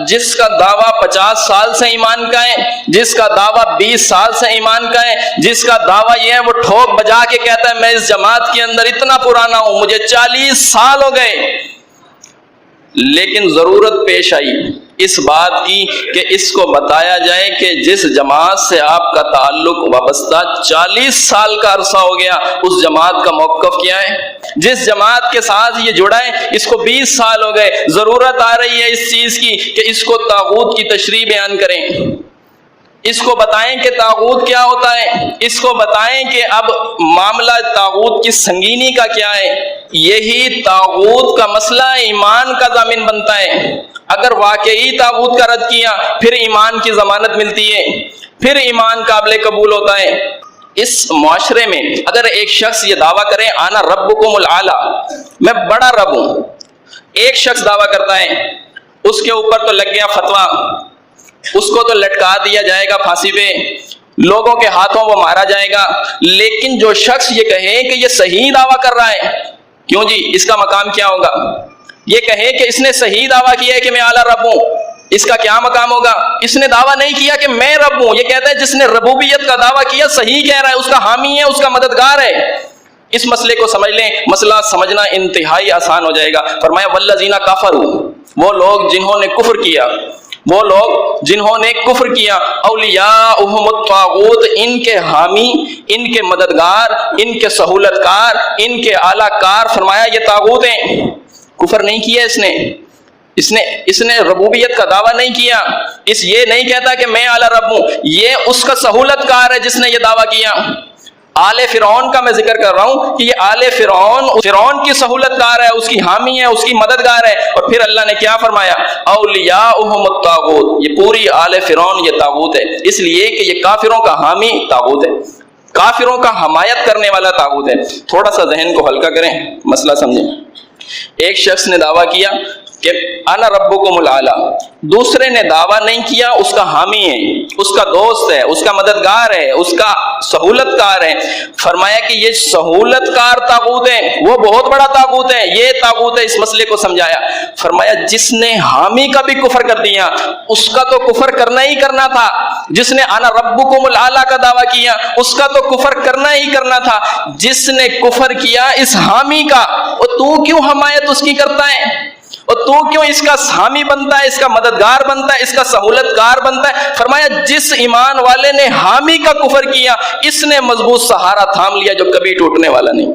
جس کا دعویٰ 50 سال سے ایمان کا ہے، جس کا دعویٰ 20 سال سے ایمان کا ہے، جس کا دعویٰ یہ ہے وہ ٹھوک بجا کے کہتا ہے میں اس جماعت کے اندر اتنا پرانا ہوں، مجھے 40 سال ہو گئے، لیکن ضرورت پیش آئی اس بات کی کہ اس کو بتایا جائے کہ جس جماعت سے آپ کا تعلق وابستہ 40 سال کا عرصہ ہو گیا، اس جماعت کا موقف کیا ہے؟ جس جماعت کے ساتھ یہ جڑا ہے اس کو 20 سال ہو گئے، ضرورت آ رہی ہے اس چیز کی کہ اس کو طاغوت کی تشریح بیان کریں، اس کو بتائیں کہ طاغوت کیا ہوتا ہے، اس کو بتائیں کہ اب معاملہ طاغوت کی سنگینی کا کیا ہے۔ یہی طاغوت کا مسئلہ ایمان کا ضامن بنتا ہے۔ اگر واقعی طاغوت کا رد کیا پھر ایمان کی ضمانت ملتی ہے، پھر ایمان قابل قبول ہوتا ہے۔ اس معاشرے میں اگر ایک شخص یہ دعویٰ کرے انا ربکم الاعلی، میں بڑا رب ہوں، ایک شخص دعویٰ کرتا ہے، اس کے اوپر تو لگ گیا فتویٰ، اس کو تو لٹکا دیا جائے گا پھانسی پہ، لوگوں کے ہاتھوں وہ مارا جائے گا۔ لیکن جو شخص یہ کہے کہ یہ صحیح دعویٰ کر رہا ہے، کیوں جی اس کا مقام کیا ہوگا؟ یہ کہے کہ اس نے صحیح دعویٰ کیا ہے کہ میں اعلیٰ رب ہوں، اس کا کیا مقام ہوگا؟ اس نے دعویٰ نہیں کیا کہ میں رب ہوں، یہ کہتا ہے جس نے ربوبیت کا دعویٰ کیا صحیح کہہ رہا ہے، اس کا حامی ہے، اس کا مددگار ہے۔ اس مسئلے کو سمجھ لیں، مسئلہ سمجھنا انتہائی آسان ہو جائے گا۔ فرمایا والذین کفروا، وہ لوگ جنہوں نے کفر کیا، وہ لوگ جنہوں نے کفر کیا، اولیاءہم الطاغوت، ان کے حامی، ان کے مددگار، ان کے سہولت کار، ان کے اعلیٰ کار، فرمایا یہ طاغوت ہیں۔ کفر نہیں کیا اس نے ربوبیت کا دعویٰ نہیں کیا، اس یہ نہیں کہتا کہ میں اعلیٰ رب ہوں، یہ اس کا سہولت کار ہے جس نے یہ دعویٰ کیا۔ آل فرعون کا میں ذکر کر رہا ہوں کہ یہ آل فرعون کی سہولت کار ہے، اس کی حامی ہے، اس کی مددگار ہے۔ اور پھر اللہ نے کیا فرمایا؟ اولیاءہم الطاغوت، یہ پوری آل فرعون یہ طاغوت ہے، اس لیے کہ یہ کافروں کا حامی طاغوت ہے، کافروں کا حمایت کرنے والا طاغوت ہے۔ تھوڑا سا ذہن کو ہلکا کریں، مسئلہ سمجھیں۔ ایک شخص نے دعویٰ کیا کہ انا ربکم الاعلی، دوسرے نے دعویٰ نہیں کیا اس کا حامی ہے، اس کا دوست ہے، اس کا مددگار ہے، اس کا سہولت کار ہے۔ فرمایا کہ یہ سہولت کار طاغوت ہے، وہ بہت بڑا طاغوت ہے، یہ طاغوت ہے۔ اس مسئلے کو سمجھایا، فرمایا جس نے حامی کا بھی کفر کر دیا اس کا تو کفر کرنا ہی کرنا تھا، جس نے انا ربکم الاعلی کا دعویٰ کیا اس کا تو کفر کرنا ہی کرنا تھا، جس نے کفر کیا اس حامی کا، اور تو کیوں حمایت اس کی کرتا ہے، اور تو کیوں اس کا حامی بنتا ہے، اس کا مددگار بنتا ہے، اس کا سہولت کار بنتا ہے؟ فرمایا جس ایمان والے نے حامی کا کفر کیا اس نے مضبوط سہارا تھام لیا جو کبھی ٹوٹنے والا نہیں۔